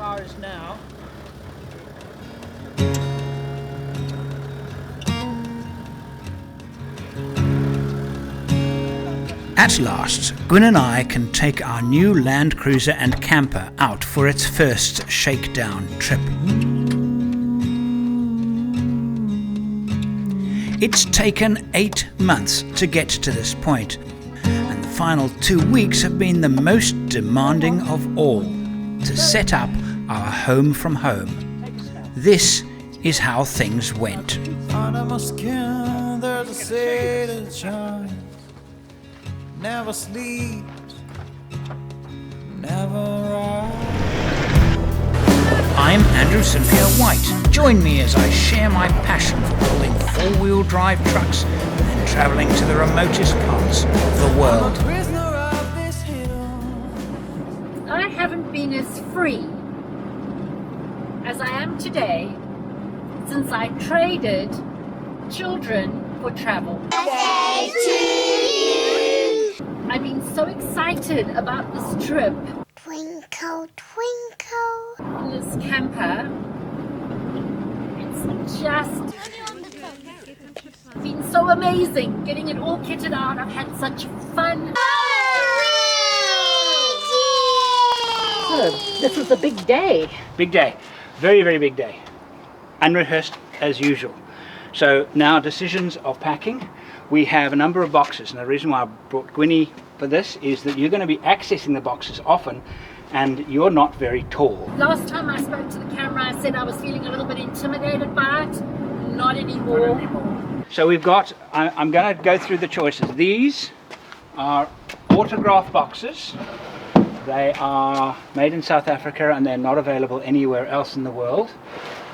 car is now. At last, Gwyn and I can take our new Land Cruiser and camper out for its first shakedown trip. It's taken 8 months to get to this point, and the final 2 weeks have been the most demanding of all, to set up our home from home. This is how things went. Under my skin there's a city that shines, never sleeps, never rides. I'm Andrew Cynthia White. Join me as I share my passion for building four-wheel drive trucks and travelling to the remotest parts of the world. Prisoner of this hill. I haven't been as free as I am today since I traded children for travel. I've been so excited about this trip. Twinkle, twinkle. This camper, it's just been so amazing getting it all kitted out. I've had such fun. So, this was a big day. Big day. Very, very big day. Unrehearsed as usual. So now decisions of packing. We have a number of boxes, and the reason why I brought Gwynnie for this is that you're going to be accessing the boxes often, and you're not very tall. Last time I spoke to the camera, I said I was feeling a little bit intimidated by it. Not anymore. So we've got, I'm going to go through the choices. These are autograph boxes. They are made in South Africa and they're not available anywhere else in the world.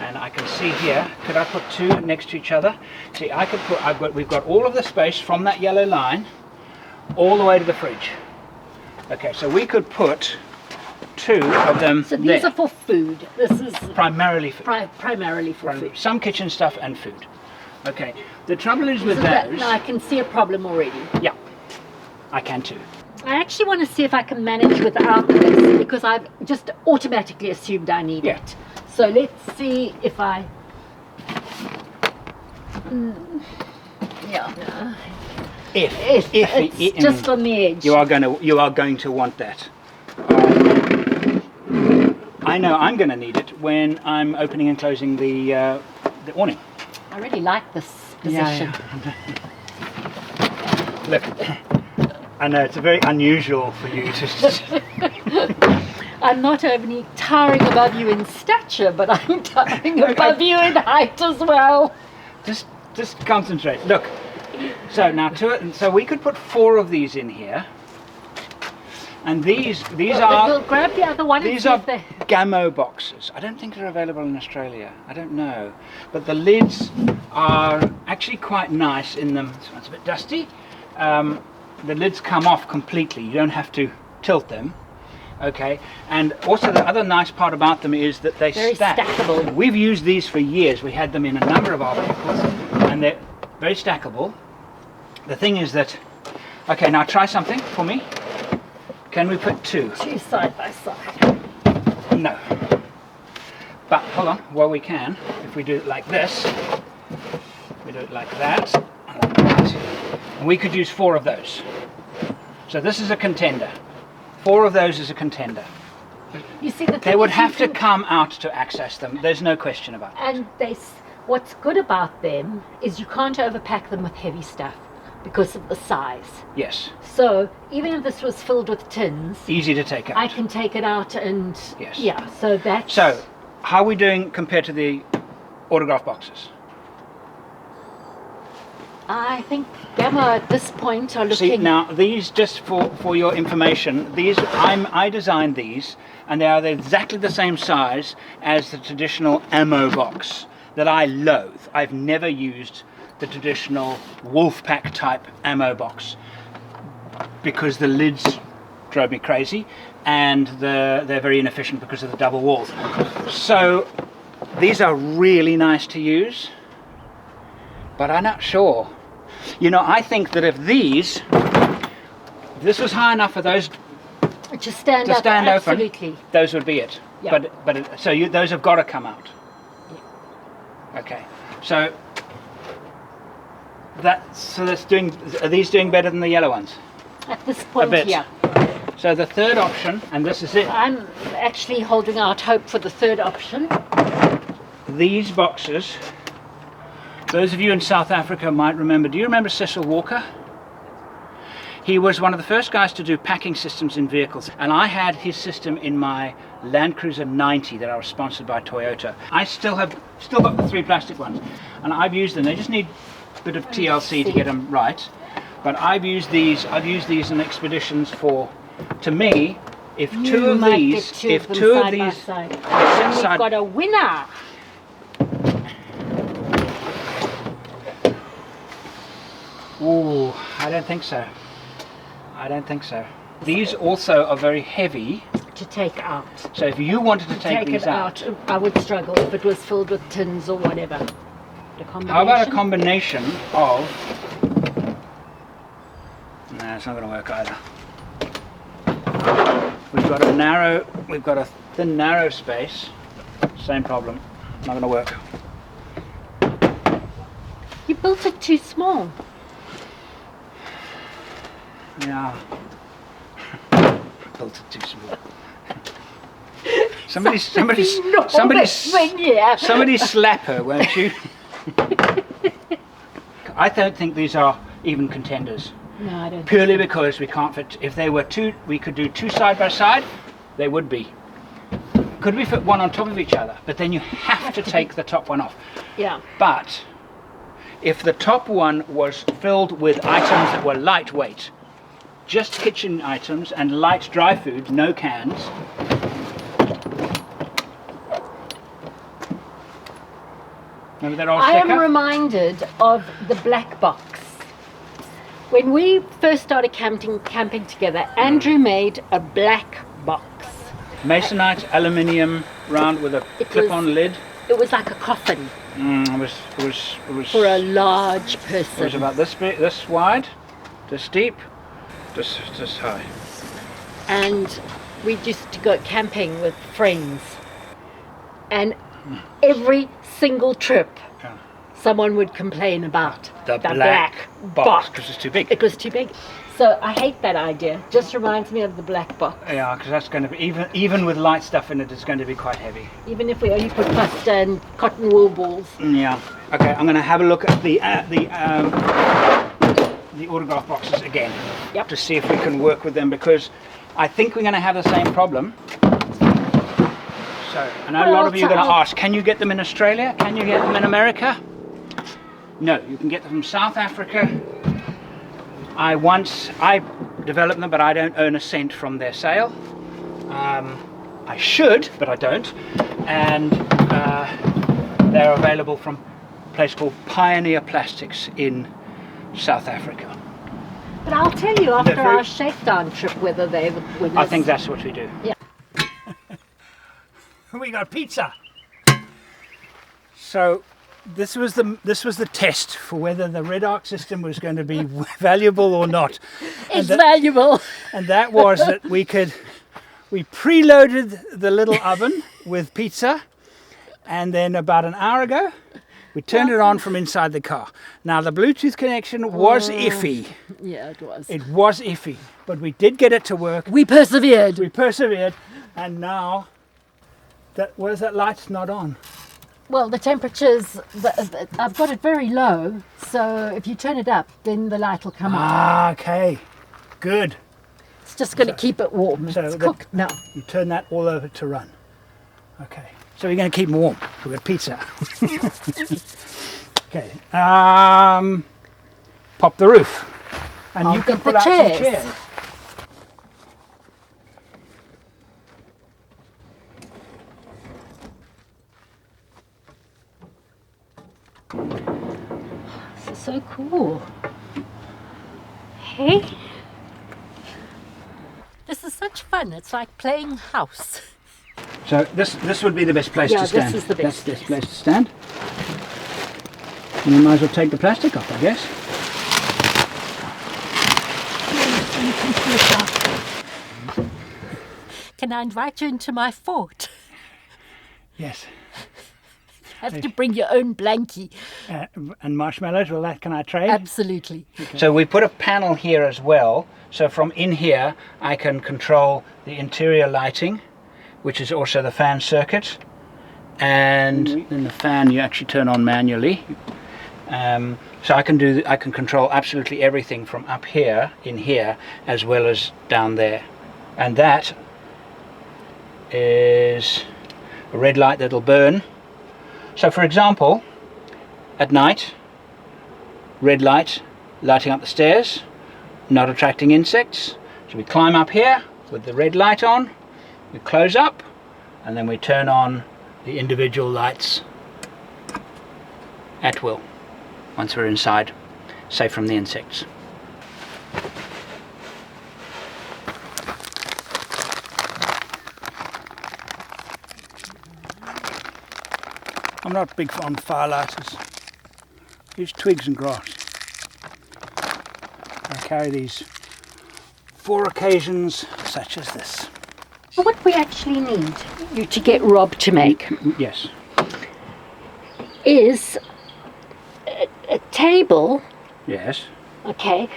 And I can see here, could I put two next to each other? See, I could put, we've got all of the space from that yellow line all the way to the fridge. Okay, so we could put two of them So these there. are for food. This is Primarily food. primarily for food. Some kitchen stuff and food. Okay, the trouble is with So that, those, now I can see a problem already. yeah, I can too. I actually want to see if I can manage without this because I've just automatically assumed I need Yeah. it. So let's see if I... Yeah, no. If It's just on the edge. you are going to want that. I know I'm going to need it when I'm opening and closing the awning. I really like this position. Look, I know it's very unusual for you to. I'm not only towering above you in stature, but I'm towering above you in height as well. just concentrate. Look. So now so we could put 4 of these in here. And these are We'll grab the other one and these see are if they... Gamo boxes. I don't think they're available in Australia. I don't know. But the lids are actually quite nice in them. This one's a bit dusty. The lids come off completely. You don't have to tilt them. Okay. And also the other nice part about them is that they Very stack. stackable. We've used these for years. We had them in a number of our vehicles. And they're very stackable. The thing is that... Okay, now try something for me. Can we put 2? 2 side by side. No. But hold on, well we can. If we do it like this, we do it like that, and we could use 4 of those. So this is a contender. 4 of those is a contender. You see, the They thing would is have you to can- come out to access them. There's no question about it. And what's good about them is you can't overpack them with heavy stuff because of the size. Yes. So even if this was filled with tins, Easy to take out. I can take it out and Yes. yeah. So that's So, how are we doing compared to the autograph boxes? I think Gamma at this point are looking. See, now these, just for your information, these I designed these, and they are exactly the same size as the traditional ammo box that I loathe. I've never used the traditional Wolfpack type ammo box because the lids drove me crazy, and they're very inefficient because of the double walls. So these are really nice to use, but I'm not sure. You know, I think that if this was high enough for those Just stand to up. stand open, Absolutely. those would be it. Yeah. So those have got to come out. Okay. So that's doing. Are these doing better than the yellow ones? At this point, bit. yeah. So the third option, and this is it. I'm actually holding out hope for the third option. These boxes. Those of you in South Africa might remember. Do you remember Cecil Walker? He was one of the first guys to do packing systems in vehicles, and I had his system in my Land Cruiser 90 that I was sponsored by Toyota. I still got the 3 plastic ones, and I've used them. They just need a bit of TLC to get them right. But I've used these in expeditions for. To me, if two of these, then we've got a winner. Ooh, I don't think so. I don't think so. These also are very heavy. To take out. So if you wanted to take these it out, I would struggle if it was filled with tins or whatever. The combination. How about a combination of... No, it's not going to work either. We've got a thin narrow space. Same problem. Not going to work. You built it too small. Yeah. Built it too small. Somebody slap her, won't you? I don't think these are even contenders. No, I don't. Purely because we can't fit. If they were two, we could do 2 side by side. They would be. Could we fit one on top of each other? But then you have to take the top one off. Yeah. But if the top one was filled with items that were lightweight, just kitchen items and light dry food, no cans. Remember that old I sticker? am reminded of the black box. When we first started camping together, Andrew made a black box. Masonite, aluminium, round with a clip-on lid. It was like a coffin It was for a large person. It was about this big, this wide, this deep, this high. And we used to go camping with friends. And every single trip, Yeah. someone would complain about The black box because it's too big. It was too big. So I hate that idea. Just reminds me of the black box. Yeah, because that's going to be even with light stuff in it, it's going to be quite heavy. Even if we only put pasta and cotton wool balls. Yeah. Okay, I'm going to have a look at the autograph boxes again. Yep. To see if we can work with them, because I think we're going to have the same problem. So I know a lot of you are going to ask, can you get them in Australia? Can you get them in America? No, you can get them from South Africa. I developed them, but I don't earn a cent from their sale. I should, but I don't. And they're available from a place called Pioneer Plastics in South Africa. But I'll tell you after our shakedown trip whether they would. I think that's what we do. Yeah. We got pizza. So this was the test for whether the Red Arc system was going to be valuable or not. It's valuable. And that was that we preloaded the little oven with pizza, and then about an hour ago we turned it on from inside the car. Now the Bluetooth connection was iffy. Yeah, it was. It was iffy, but we did get it to work. We persevered. We persevered, and now where's that light's not on? Well, the temperatures, I've got it very low, so if you turn it up, then the light will come on. Ah, okay. Good. It's just going to keep it warm. So It's cooked now. You turn that all over to run. Okay. So we're going to keep them warm. We've got pizza. Okay. Pop the roof. And you can get pull the out some chairs. chairs. This is so cool. Hey? This is such fun. It's like playing house. So this would be the best place to stand. This is the best. That's the best place to stand. And you might as well take the plastic off, I guess. Can I invite you into my fort? Yes. Have to bring your own blankie. And marshmallows, well, that can I trade? Absolutely. So we put a panel here as well. So from in here, I can control the interior lighting, which is also the fan circuit. And then the fan you actually turn on manually. So I can control absolutely everything from up here, in here, as well as down there. And that is a red light that'll burn. So for example, at night, red light lighting up the stairs, not attracting insects. So we climb up here with the red light on, we close up, and then we turn on the individual lights at will once we're inside, safe from the insects. I'm not big on firelighters. Use twigs and grass. I carry these for occasions such as this. What we actually need you to get Rob to make Yes. is a table, Yes. okay,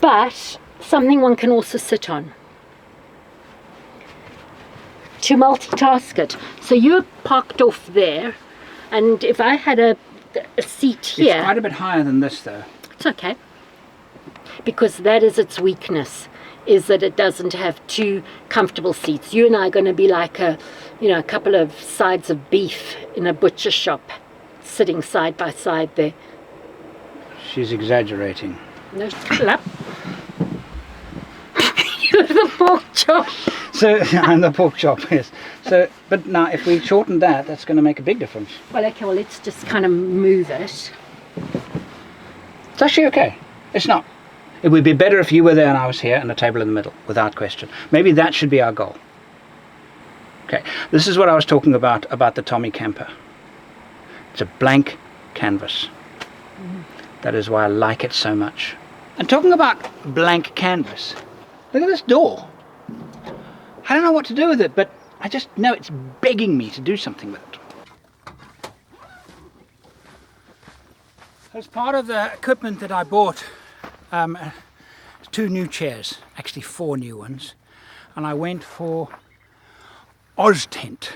but something one can also sit on. To multitask it. So you're parked off there, and if I had a seat here, It's quite a bit higher than this though. it's okay. Because that is its weakness, is that it doesn't have two comfortable seats. You and I are going to be like a couple of sides of beef in a butcher shop, sitting side by side there. She's exaggerating. No, shut up. You're the pork chop. So, and the pork chop, yes. So, but now if we shorten that, that's going to make a big difference. Well, okay, well, let's just kind of move it. It's actually okay. It's not. It would be better if you were there and I was here and a table in the middle, without question. Maybe that should be our goal. Okay, this is what I was talking about the Tommy camper. It's a blank canvas. That is why I like it so much. And talking about blank canvas, look at this door. I don't know what to do with it, but I just know it's begging me to do something with it. As part of the equipment that I bought, 2 new chairs, actually 4 new ones, and I went for Oztent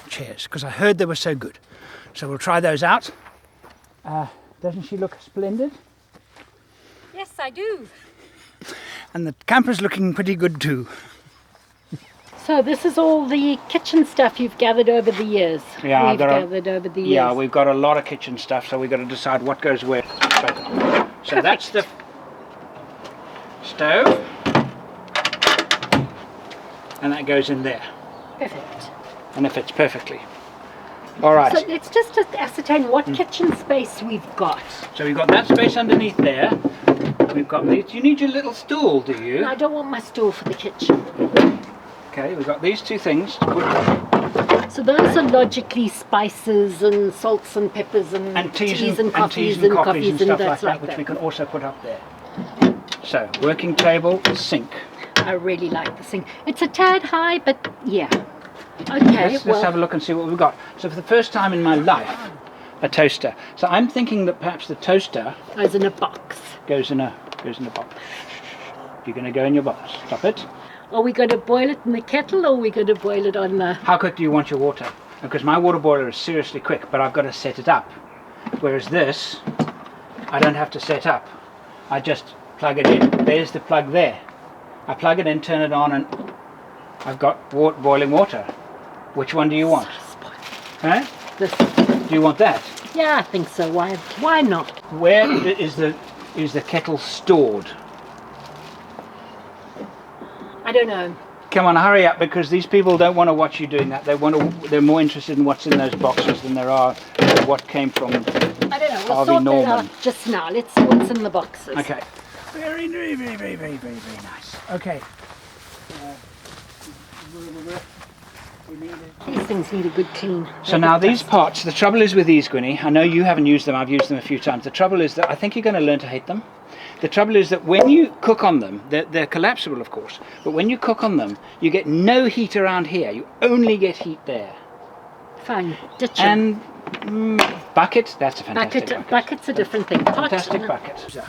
chairs because I heard they were so good. So we'll try those out. Doesn't she look splendid? Yes, I do. And the camper's looking pretty good too. So this is all the kitchen stuff you've gathered over the years. Yeah, we've gathered over the years. Yeah, we've got a lot of kitchen stuff, so we've got to decide what goes where. So that's the stove, and that goes in there, Perfect. and it fits perfectly. All right. So let's just ascertain what kitchen space we've got. So we've got that space underneath there. We've got these. You need your little stool, do you? I don't want my stool for the kitchen. Okay, we've got these 2 things to put. So those are logically spices and salts and peppers and teas and coffees and coffees and stuff like that's that, which we can also put up there. So, working table, sink. I really like the sink. It's a tad high, but yeah. Okay, Let's have a look and see what we've got. So for the first time in my life, a toaster. So I'm thinking that perhaps the toaster goes in a box. goes in a box. You're going to go in your box. Stop it. Are we going to boil it in the kettle or are we going to boil it on the... How quick do you want your water? Because my water boiler is seriously quick, but I've got to set it up. Whereas this, I don't have to set up. I just plug it in. There's the plug there. I plug it in, turn it on, and I've got boiling water. Which one do you want? Huh? This. Do you want that? Yeah, I think so. Why not? Where is the kettle stored? I don't know. Come on, hurry up, because these people don't want to watch you doing that. They're more interested in what's in those boxes than there are what came from I don't know. We'll Harvey sort Norman. that out just now. Let's see what's in the boxes. Okay. Very nice. Okay. These things need a good clean. So now these pots, the trouble is with these, Gwynnie, I know you haven't used them, I've used them a few times. The trouble is that I think you're going to learn to hate them. The trouble is that when you cook on them, they're collapsible of course, but when you cook on them, you get no heat around here, you only get heat there. Fine, ditch 'em. And bucket, that's a fantastic bucket. Bucket's a different thing. Pot, Fantastic bucket. So,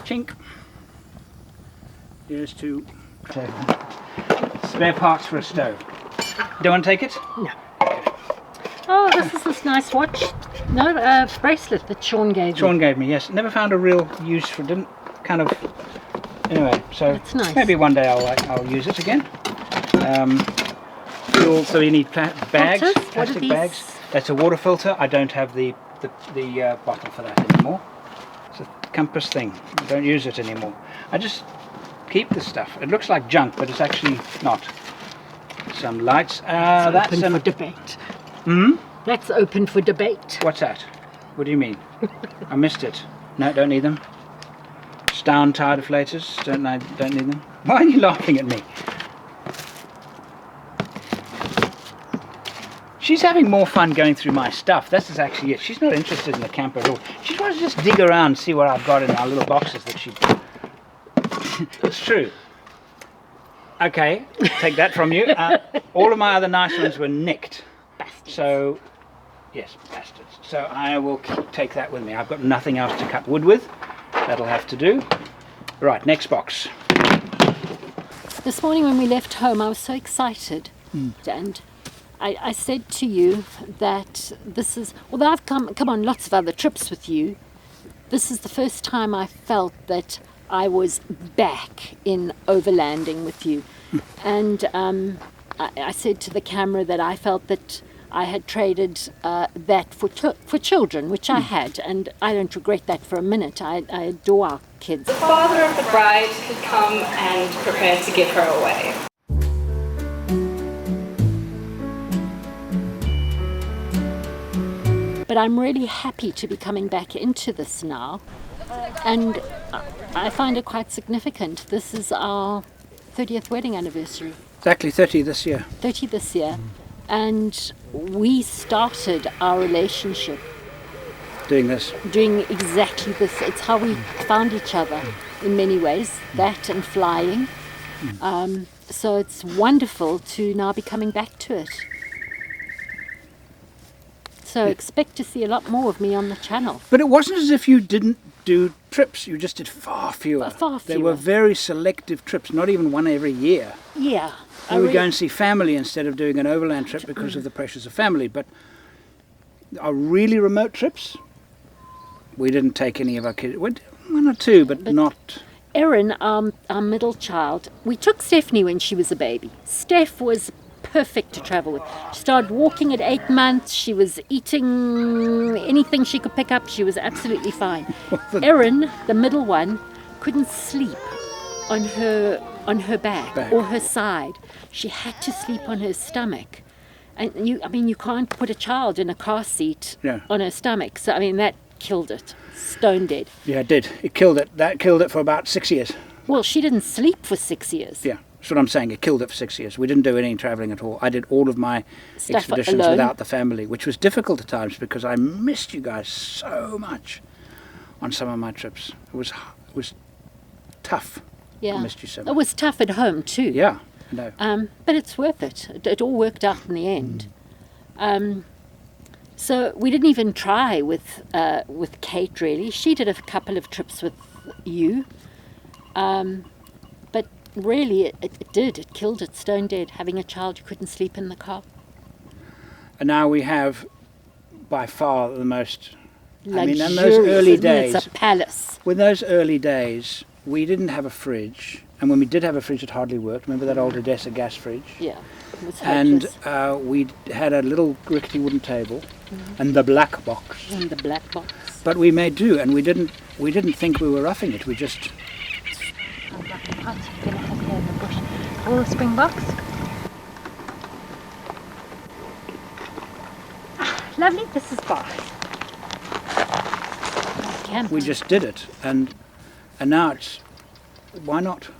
chink. Here's to spare parts for a stove. Do you want to take it? No. Oh, this is this nice watch. No, bracelet that Sean gave Sean me. gave me, yes. Never found a real use for it. Didn't kind of. Anyway, so That's nice. maybe one day I'll use it again. Fuel, so you need bags, Filters? What are plastic these? bags. That's a water filter. I don't have the bottle for that anymore. It's a compass thing. I don't use it anymore. I just keep this stuff. It looks like junk, but it's actually not. Some lights. That's Open for an. debate. Hmm? That's open for debate. What's that? What do you mean? I missed it. No, don't need them. Stown tire deflators. Don't need them. Why are you laughing at me? She's having more fun going through my stuff. This is actually it. She's not interested in the camper at all. She wants to just dig around, see what I've got in our little boxes that she. It's true. Okay, take that from you. All of my other nice ones were nicked. Bastards. So, yes, bastards. So I will take that with me. I've got nothing else to cut wood with. That'll have to do. Right, next box. This morning when we left home, I was so excited. And I said to you that this is, although I've come on lots of other trips with you, this is the first time I felt that I was back in overlanding with you. And I said to the camera that I felt that I had traded that for children, which I had, and I don't regret that for a minute. I adore our kids. The father of the bride had come and prepared to give her away. But I'm really happy to be coming back into this now, and I find it quite significant. This is our 30th wedding anniversary, Exactly 30 this year. 30 this year, and we started our relationship Doing this. doing exactly this. It's how we found each other in many ways, that and flying. So it's wonderful to now be coming back to it. So expect to see a lot more of me on the channel. But it wasn't as if you didn't do trips. You just did far fewer. Far They were fewer. very selective trips, not even one every year. Yeah. We would go and see family instead of doing an overland trip because of the pressures of family. But our really remote trips, we didn't take any of our kids. One or two, but not. Erin, our middle child, we took Stephanie when she was a baby. Steph was perfect to travel with. She started walking at 8 months. She was eating anything she could pick up. She was absolutely fine. Erin, the middle one, couldn't sleep on her back or her side. She had to sleep on her stomach. And you can't put a child in a car seat No. on her stomach. So that killed it. Stone dead. Yeah, it did. It killed it. That killed it for about 6 years. Well, she didn't sleep for 6 years. Yeah, that's what I'm saying. It killed it for 6 years. We didn't do any travelling at all. I did all of my Stuff expeditions alone. without the family, which was difficult at times because I missed you guys so much on some of my trips. It was tough. Yeah. I missed you so It much. was tough at home too. Yeah, I know. But it's worth it. It all worked out in the end. So we didn't even try with Kate really. She did a couple of trips with you. But really it did. It killed it stone dead. Having a child you couldn't sleep in the car. And now we have by far the most. Luxurious, in those early isn't it? days, It's a palace. with those early days, we didn't have a fridge, and when we did have a fridge, it hardly worked. Remember that old Odessa gas fridge? Yeah. It was And hopeless. we had a little rickety wooden table, and the black box. And the black box. But we made do, and we didn't think we were roughing it. We just. Oh, Springboks. Lovely. This is Bath. We just did it, and now it's. Why not?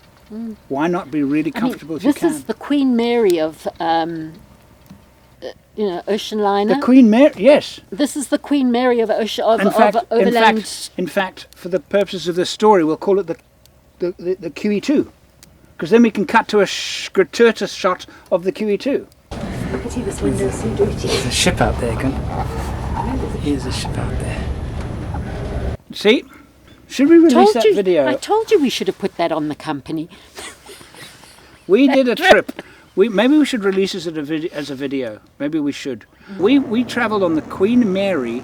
Why not be really comfortable if you this can? is the Queen Mary of, ocean liner. The Queen Mary, yes. This is the Queen Mary of ocean of In overland. fact, for the purposes of this story, we'll call it the QE2, because then we can cut to a gratuitous shot of the QE2. Pity this window is so dirty. There's a ship out there, Gun. Here's a ship out there. See? Should we release that video? I told you we should have put that on the company. We did a trip. Maybe we should release this as a video. Maybe we should. We travelled on the Queen Mary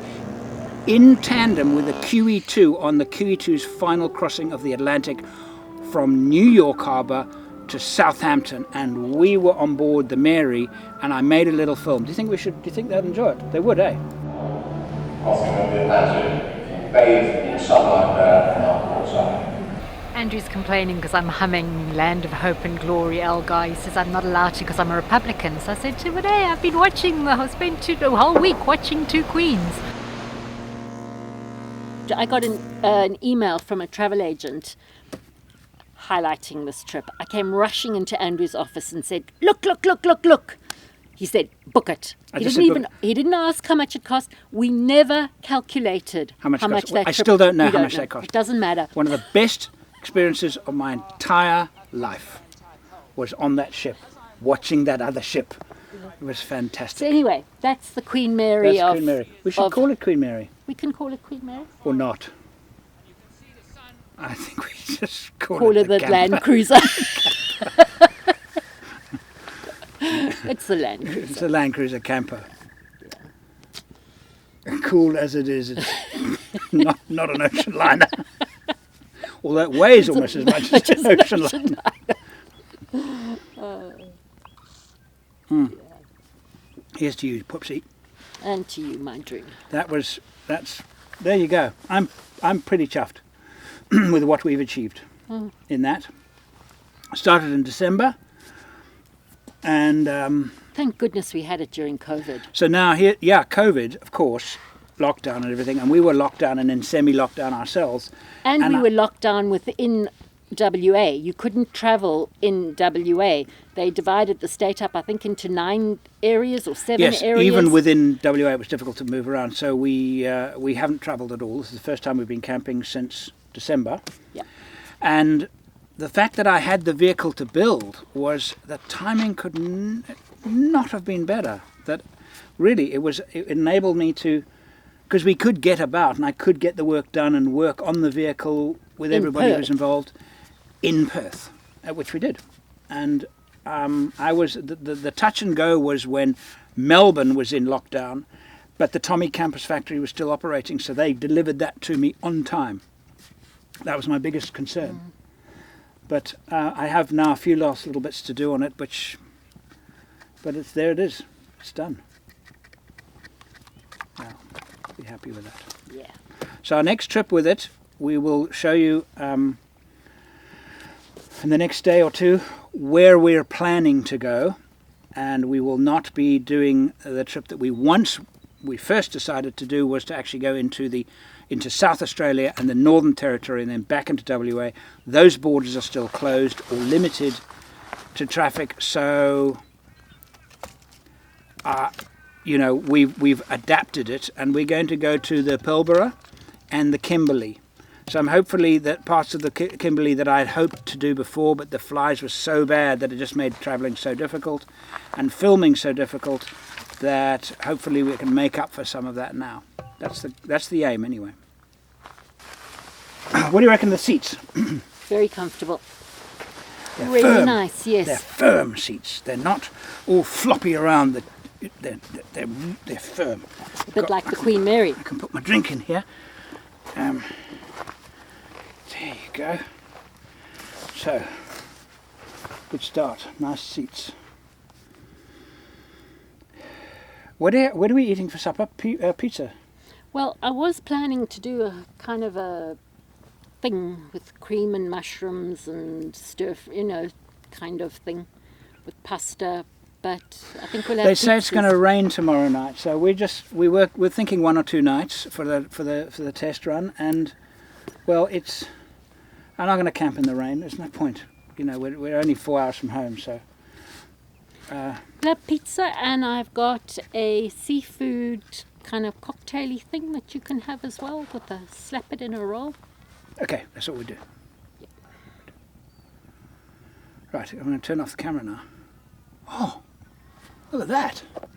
in tandem with the QE2 on the QE2's final crossing of the Atlantic from New York Harbour to Southampton, and we were on board the Mary, and I made a little film. Do you think they'd enjoy it? They would, eh? Crossing of the Atlantic, bathed in sunlight there on our port side. Andrew's complaining because I'm humming Land of Hope and Glory, Elgar. He says I'm not allowed to because I'm a Republican. So I said to him, hey, I've been watching, I spent the whole week watching Two Queens. I got an email from a travel agent highlighting this trip. I came rushing into Andrew's office and said, look. He said, book it. He didn't ask how much it cost. We never calculated How much that I trip. still don't know We how much that cost. It doesn't matter. One of the best experiences of my entire life was on that ship, watching that other ship. It was fantastic. So anyway, that's the Queen Mary That's Queen Mary. We should call it Queen Mary. We can call it Queen Mary. Or not. I think we just Call it the camper. Land Cruiser. It's the Land Cruiser. It's a Land Cruiser camper. Cool as it is, it's not an ocean liner. Although it weighs almost as much as an ocean liner. Here's to you, Pupsy. And to you, my dream. There you go. I'm pretty chuffed with what we've achieved in that. Started in December, and Thank goodness we had it during COVID. so now here, COVID, of course, lockdown and everything, and we were locked down and in semi-lockdown ourselves. And we I- were locked down within WA. You couldn't travel in WA. They divided the state up, I think, into 9 areas or 7 Yes, areas. even within WA it was difficult to move around, so we haven't travelled at all. This is the first time we've been camping since December. Yeah. And the fact that I had the vehicle to build was the timing could not have been better. That really it enabled me to, because we could get about and I could get the work done and work on the vehicle with everybody who's involved in Perth, which we did. And I was the touch and go was when Melbourne was in lockdown, but the Tommy Campus factory was still operating, so they delivered that to me on time. That was my biggest concern. But I have now a few last little bits to do on it, but there it is. It's done. Now, be happy with that. Yeah. So our next trip with it, we will show you in the next day or two where we're planning to go, and we will not be doing the trip that we first decided to do was to actually go into South Australia and the Northern Territory and then back into WA. Those borders are still closed or limited to traffic, so we've adapted it, and we're going to go to the Pilbara and the Kimberley. So I'm hopefully that parts of the Kimberley that I had hoped to do before, but the flies were so bad that it just made travelling so difficult and filming so difficult that hopefully we can make up for some of that now. That's the aim anyway. What do you reckon of the seats? Very comfortable. They're Really firm. nice, yes. They're firm seats. They're not all floppy around. They're firm. A bit like the Queen Mary. I can put my drink in here. There you go. So, good start. Nice seats. What are we eating for supper? Pizza. Well, I was planning to do a kind of a thing with cream and mushrooms and kind of thing with pasta, but I think we'll have They say it's pizzas. going to rain tomorrow night, so we're thinking 1 or 2 nights for the test run, and well, I'm not going to camp in the rain. There's no point. We're only 4 hours from home, so. We'll have pizza, and I've got a seafood kind of cocktaily thing that you can have as well slap it in a roll. Okay, that's what we do. Right, I'm going to turn off the camera now. Oh, Look at that.